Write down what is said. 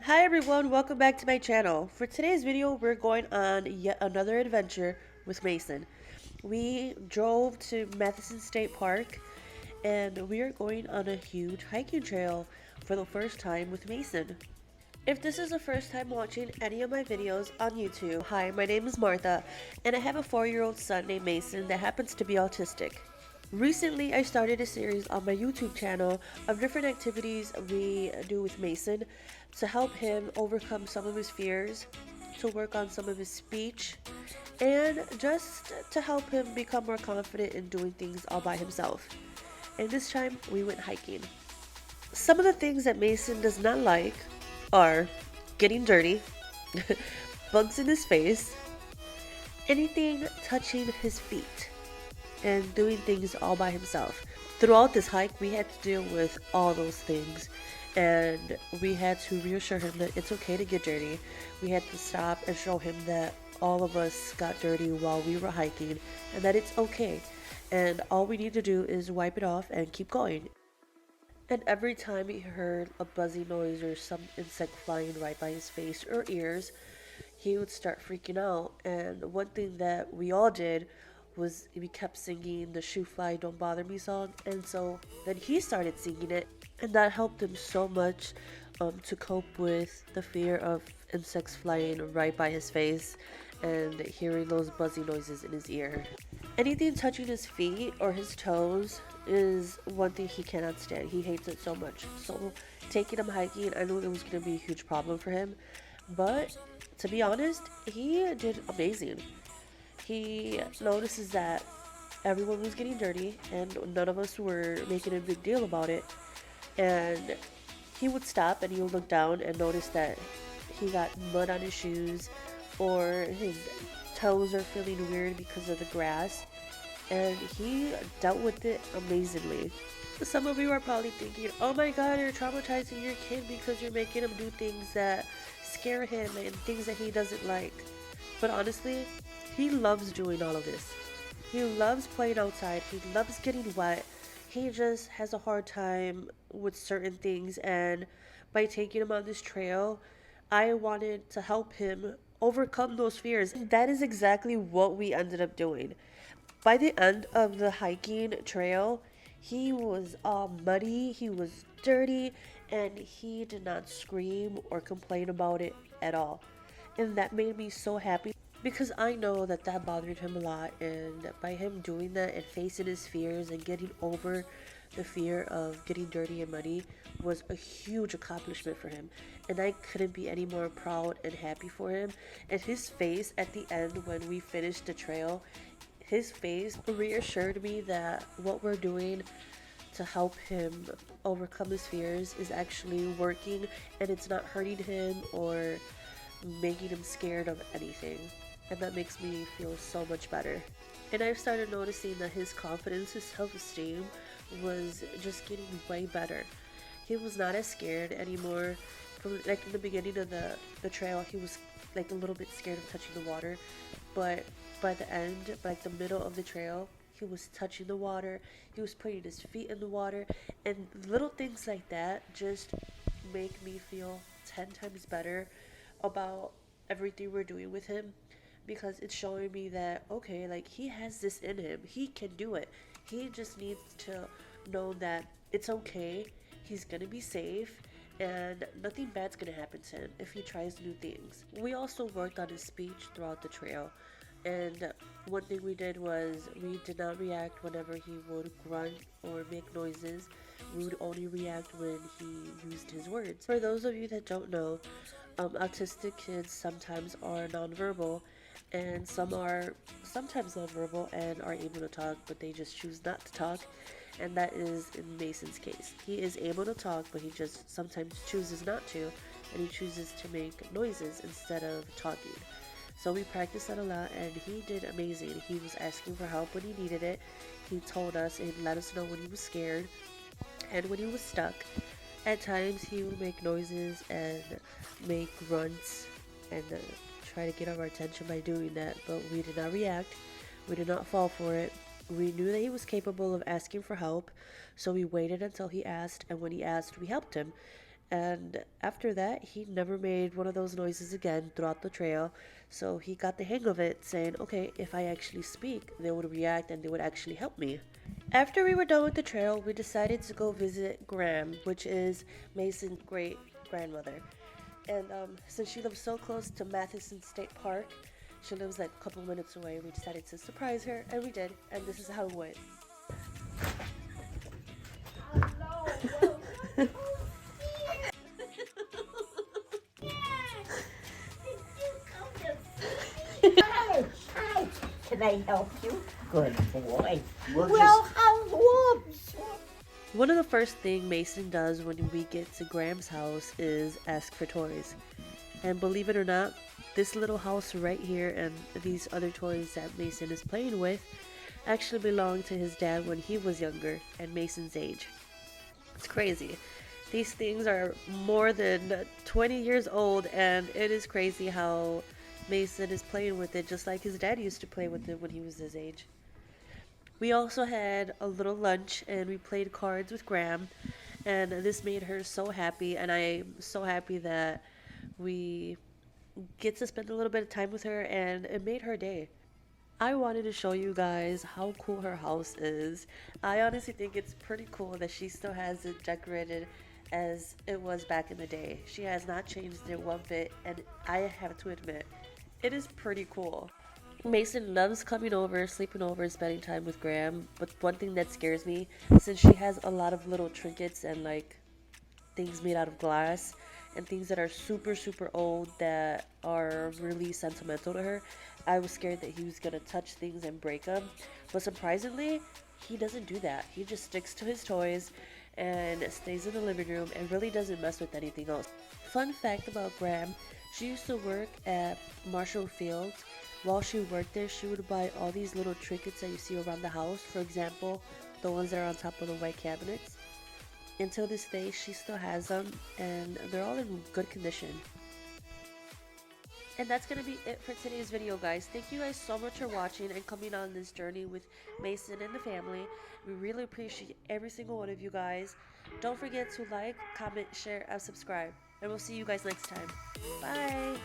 Hi everyone, welcome back to my channel. For today's video, we're going on yet another adventure with Mason. We drove to Matthiessen State Park and we are going on a huge hiking trail for the first time with Mason. If this is the first time watching any of my videos on YouTube, hi, my name is Martha and I have a 4-year-old son named Mason that happens to be autistic. Recently, I started a series on my YouTube channel of different activities we do with Mason to help him overcome some of his fears, to work on some of his speech, and just to help him become more confident in doing things all by himself. And this time, we went hiking. Some of the things that Mason does not like are getting dirty, bugs in his face, anything touching his feet, and doing things all by himself. Throughout this hike, we had to deal with all those things, and we had to reassure him that it's okay to get dirty. We had to stop and show him that all of us got dirty while we were hiking and that it's okay. And all we need to do is wipe it off and keep going. And every time he heard a buzzy noise or some insect flying right by his face or ears, he would start freaking out. And one thing that we all did was we kept singing the Shoe Fly Don't Bother Me song. And so then he started singing it, and that helped him so much to cope with the fear of insects flying right by his face and hearing those buzzy noises in his ear. Anything touching his feet or his toes is one thing he cannot stand. He hates it so much. So taking him hiking, I knew it was going to be a huge problem for him. But to be honest, he did amazing. He notices that everyone was getting dirty and none of us were making a big deal about it. And he would stop and he would look down and notice that he got mud on his shoes or his toes are feeling weird because of the grass. And he dealt with it amazingly. Some of you are probably thinking, oh my god, you're traumatizing your kid because you're making him do things that scare him and things that he doesn't like. But honestly, he loves doing all of this. He loves playing outside, he loves getting wet. He just has a hard time with certain things, and by taking him on this trail, I wanted to help him overcome those fears. And that is exactly what we ended up doing. By the end of the hiking trail, he was all muddy, he was dirty, and he did not scream or complain about it at all. And that made me so happy because I know that that bothered him a lot. And by him doing that and facing his fears and getting over the fear of getting dirty and muddy was a huge accomplishment for him. And I couldn't be any more proud and happy for him. And his face at the end when we finished the trail, his face reassured me that what we're doing to help him overcome his fears is actually working and it's not hurting him or making him scared of anything. And that makes me feel so much better. And I've started noticing that his confidence, his self-esteem was just getting way better. He was not as scared anymore. From like in the beginning of the trail, he was like a little bit scared of touching the water, but by the end, like the middle of the trail, he was touching the water. He was putting his feet in the water, and little things like that just make me feel 10 times better about everything we're doing with him because it's showing me that okay, like he has this in him. He can do it. He just needs to know that it's okay. He's going to be safe and nothing bad's gonna happen to him if he tries new things. We also worked on his speech throughout the trail, and one thing we did was we did not react whenever he would grunt or make noises. We would only react when he used his words. For those of you that don't know, autistic kids sometimes are nonverbal, and some are sometimes nonverbal and are able to talk, but they just choose not to talk. And that is in Mason's case. He is able to talk, but he just sometimes chooses not to, and he chooses to make noises instead of talking. So we practiced that a lot, and he did amazing. He was asking for help when he needed it. He told us and let us know when he was scared and when he was stuck. At times, he would make noises and make grunts and try to get our attention by doing that, but we did not react. We did not fall for it. We knew that he was capable of asking for help, so we waited until he asked, and when he asked, we helped him. And after that, he never made one of those noises again throughout the trail. So he got the hang of it, saying, okay, if I actually speak, they would react and they would actually help me. After we were done with the trail, we decided to go visit Graham, which is Mason's great grandmother. And since she lives so close to Matthiessen State Park, she lives like a couple minutes away. We decided to surprise her, and we did. And this is how it went. Hi. Can I help you? Good boy. Well, whoops. One of the first things Mason does when we get to Graham's house is ask for toys. And believe it or not, this little house right here and these other toys that Mason is playing with actually belonged to his dad when he was younger and Mason's age. It's crazy. These things are more than 20 years old, and it is crazy how Mason is playing with it just like his dad used to play with it when he was his age. We also had a little lunch and we played cards with Graham, and this made her so happy, and I'm so happy that we get to spend a little bit of time with her, and it made her day. I wanted to show you guys how cool her house is. I honestly think it's pretty cool that she still has it decorated as it was back in the day. She has not changed it one bit, and I have to admit, it is pretty cool. Mason loves coming over, sleeping over, and spending time with Graham, but one thing that scares me, since she has a lot of little trinkets and like things made out of glass and things that are super super old that are really sentimental to her, I was scared that he was gonna touch things and break them, but surprisingly he doesn't do that. He just sticks to his toys and stays in the living room and really doesn't mess with anything else. Fun fact about Graham, she used to work at Marshall Fields. While she worked there, she would buy all these little trinkets that you see around the house. For example, the ones that are on top of the white cabinets. Until this day, she still has them, and they're all in good condition. And that's going to be it for today's video, guys. Thank you guys so much for watching and coming on this journey with Mason and the family. We really appreciate every single one of you guys. Don't forget to like, comment, share, and subscribe. And we'll see you guys next time. Bye!